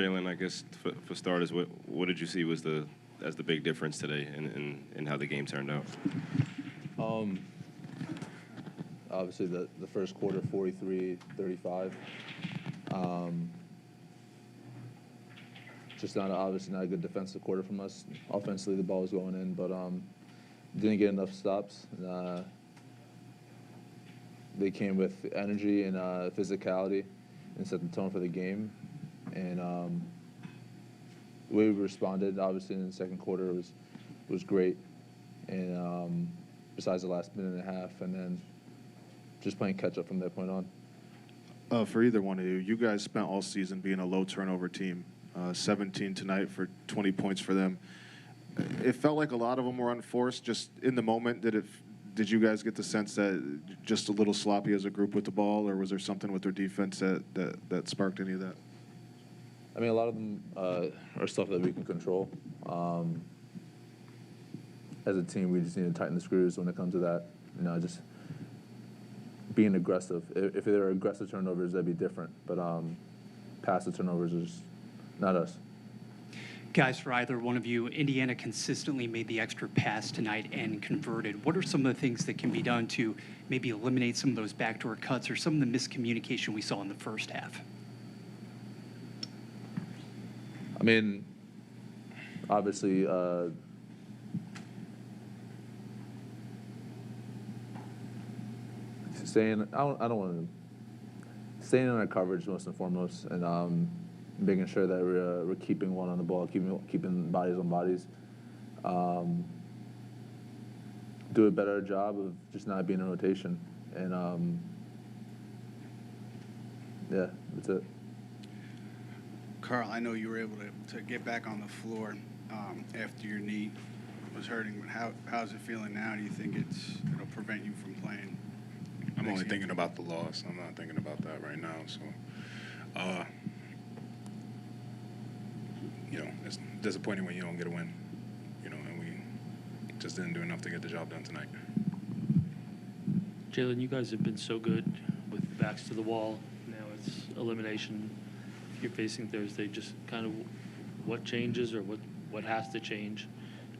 Jalen, I guess for starters, what did you see was the big difference today in how the game turned out? Obviously, the first quarter, 43-35. Just obviously not a good defensive quarter from us. Offensively, the ball was going in, but didn't get enough stops. They came with energy and physicality and set the tone for the game. And the way we responded, obviously, in the second quarter was great. And besides the last minute and a half, and then just playing catch-up from that point on. For either one of you, you guys spent all season being a low turnover team. 17 tonight for 20 points for them. It felt like a lot of them were unforced. Just in the moment, did you guys get the sense that just a little sloppy as a group with the ball, or was there something with their defense that sparked any of that? I mean, a lot of them are stuff that we can control. As a team, we just need to tighten the screws when it comes to that. Just being aggressive. If there are aggressive turnovers, that'd be different. But passive turnovers is not us. Guys, for either one of you, Indiana consistently made the extra pass tonight and converted. What are some of the things that can be done to maybe eliminate some of those backdoor cuts or some of the miscommunication we saw in the first half? I mean, obviously, staying in our coverage most and foremost, and making sure that we're keeping one on the ball, keeping bodies on bodies. Do a better job of just not being in rotation, and yeah, that's it. Carl, I know you were able to get back on the floor after your knee was hurting, but how's it feeling now? Do you think it'll prevent you from playing? I'm only thinking about the loss. I'm not thinking about that right now. So, it's disappointing when you don't get a win, and we just didn't do enough to get the job done tonight. Jalen, you guys have been so good with backs to the wall. Now it's elimination. You're facing Thursday. Just kind of what changes or what has to change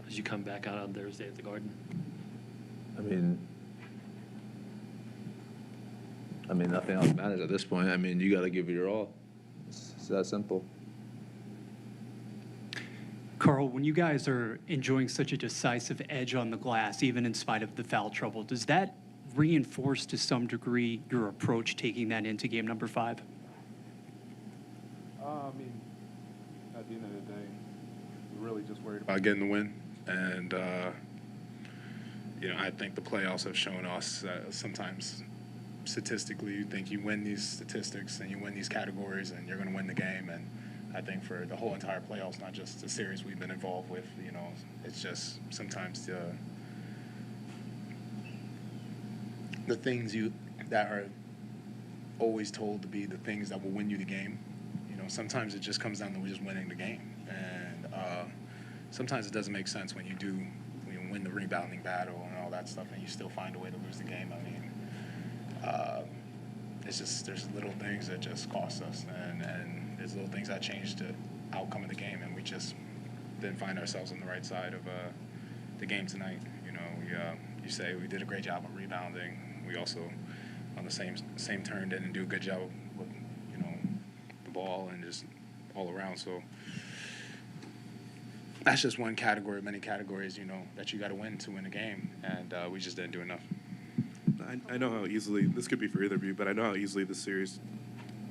as you come back out on Thursday at the Garden? I mean, nothing else matters at this point. I mean, you got to give it your all. It's that simple. Carl, when you guys are enjoying such a decisive edge on the glass, even in spite of the foul trouble, does that reinforce to some degree your approach taking that into game number 5? I mean, at the end of the day, we're really just worried about getting the win. And, I think the playoffs have shown us that sometimes statistically you think you win these statistics and you win these categories and you're going to win the game. And I think for the whole entire playoffs, not just the series we've been involved with, it's just sometimes the things that are always told to be the things that will win you the game. Sometimes it just comes down to just winning the game. And sometimes it doesn't make sense when you win the rebounding battle and all that stuff and you still find a way to lose the game. I mean, it's just there's little things that just cost us, and there's little things that change the outcome of the game, and we just didn't find ourselves on the right side of the game tonight. You say we did a great job of rebounding. We also, on the same turn, didn't do a good job with the ball and just all around. So that's just one category of many categories, that you got to win a game, and we just didn't do enough. I know how easily, this could be for either of you, but I know how easily this series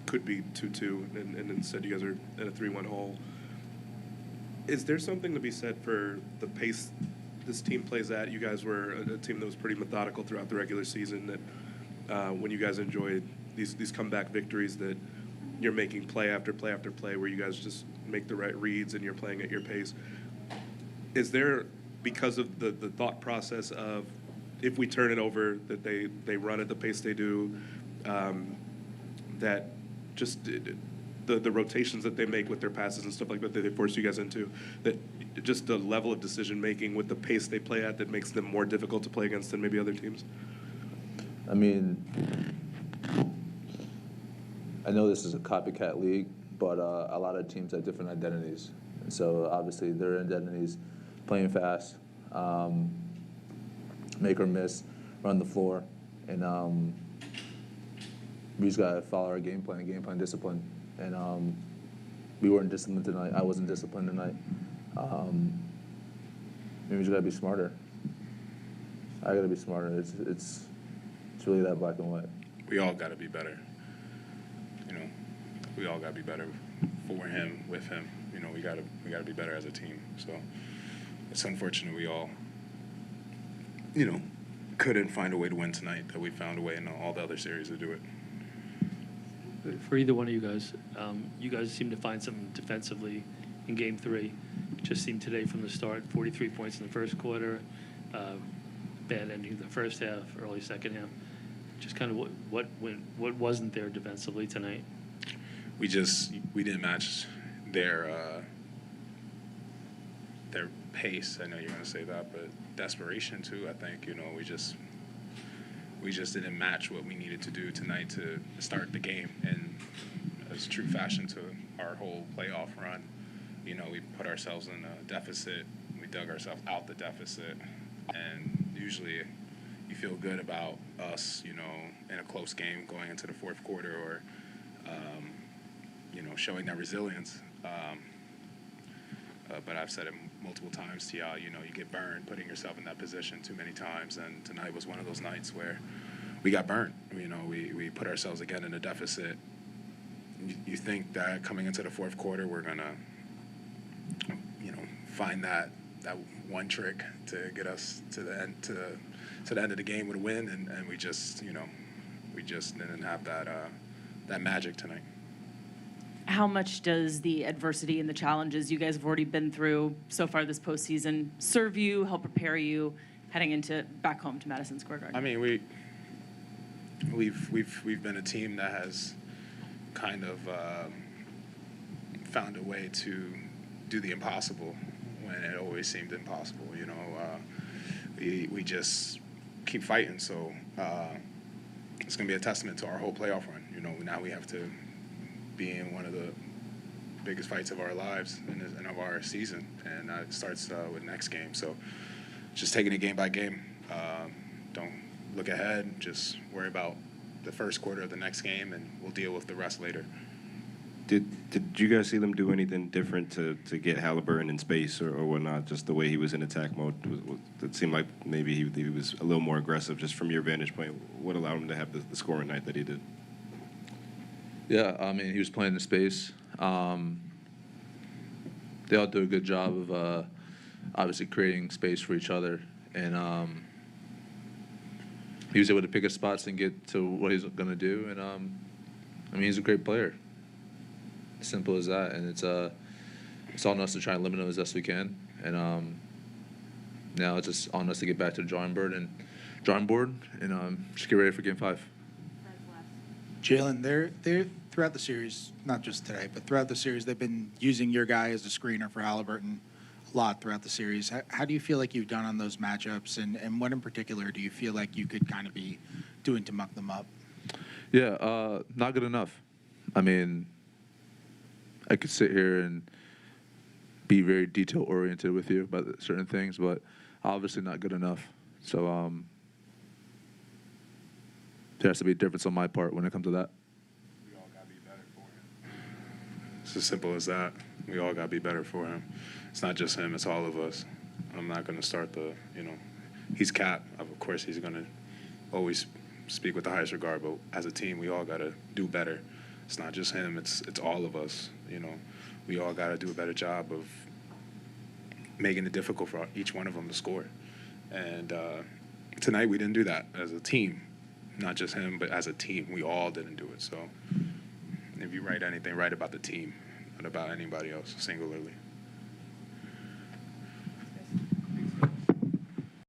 could be 2-2, and instead you guys are in a 3-1 hole. Is there something to be said for the pace this team plays at? You guys were a team that was pretty methodical throughout the regular season, that when you guys enjoyed these comeback victories, that you're making play after play after play where you guys just make the right reads and you're playing at your pace. Is there, because of the thought process of if we turn it over, that they run at the pace they do, that just the rotations that they make with their passes and stuff like that they force you guys into, that just the level of decision making with the pace they play at that makes them more difficult to play against than maybe other teams? I mean, I know this is a copycat league, but a lot of teams have different identities. And so obviously their identities, playing fast, make or miss, run the floor, and we just gotta follow our game plan discipline. And we weren't disciplined tonight. I wasn't disciplined tonight. We just gotta be smarter. I gotta be smarter. It's really that black and white. We all got to be better. You know, we all got to be better for him, with him. You know, we got to be better as a team. So it's unfortunate we all, you know, couldn't find a way to win tonight. That we found a way in all the other series to do it. For either one of you guys seem to find something defensively in Game 3. It just seemed today from the start, 43 points in the first quarter, bad ending of the first half, early second half. Just kind of what wasn't there defensively tonight? We didn't match their pace. I know you're going to say that, but desperation too. I think, you know, we just didn't match what we needed to do tonight to start the game, and as true fashion to our whole playoff run. You know, we put ourselves in a deficit. We dug ourselves out the deficit, and usually you feel good about us, you know, in a close game going into the fourth quarter, or you know, showing that resilience. But I've said it multiple times to y'all, you know, you get burned putting yourself in that position too many times, and tonight was one of those nights where we got burned. You know, we put ourselves again in a deficit. You think that coming into the fourth quarter we're gonna, you know, find that one trick to get us to the end of the game with a win, and we just didn't have that magic tonight. How much does the adversity and the challenges you guys have already been through so far this postseason serve you, help prepare you heading into back home to Madison Square Garden? I mean, we've been a team that has kind of found a way to do the impossible when it always seemed impossible. You know, we just keep fighting. So it's going to be a testament to our whole playoff run. You know, now we have to be in one of the biggest fights of our lives and of our season, and it starts with next game. So just taking it game by game. Don't look ahead. Just worry about the first quarter of the next game, and we'll deal with the rest later. Did you guys see them do anything different to get Halliburton in space or whatnot? Just the way he was in attack mode, it seemed like maybe he was a little more aggressive. Just from your vantage point, what allowed him to have the scoring night that he did? Yeah, I mean, he was playing in space. They all do a good job of obviously creating space for each other, and he was able to pick his spots and get to what he's going to do. And I mean, he's a great player. Simple as that. And it's on us to try and limit him as best we can. And now it's just on us to get back to the drawing board and just get ready for Game 5. Jalen, they're throughout the series, not just today, but throughout the series, they've been using your guy as a screener for Halliburton a lot throughout the series. How do you feel like you've done on those matchups, and what in particular do you feel like you could kind of be doing to muck them up? Yeah, not good enough. I mean, I could sit here and be very detail-oriented with you about certain things, but obviously not good enough. So there has to be a difference on my part when it comes to that. We all got to be better for him. It's as simple as that. We all got to be better for him. It's not just him, it's all of us. I'm not going to start he's KAT. Of course, he's going to always speak with the highest regard, but as a team, we all got to do better. It's not just him, it's all of us. You know, we all got to do a better job of making it difficult for each one of them to score. And tonight, we didn't do that as a team. Not just him, but as a team, we all didn't do it. So if you write anything, write about the team, not about anybody else singularly.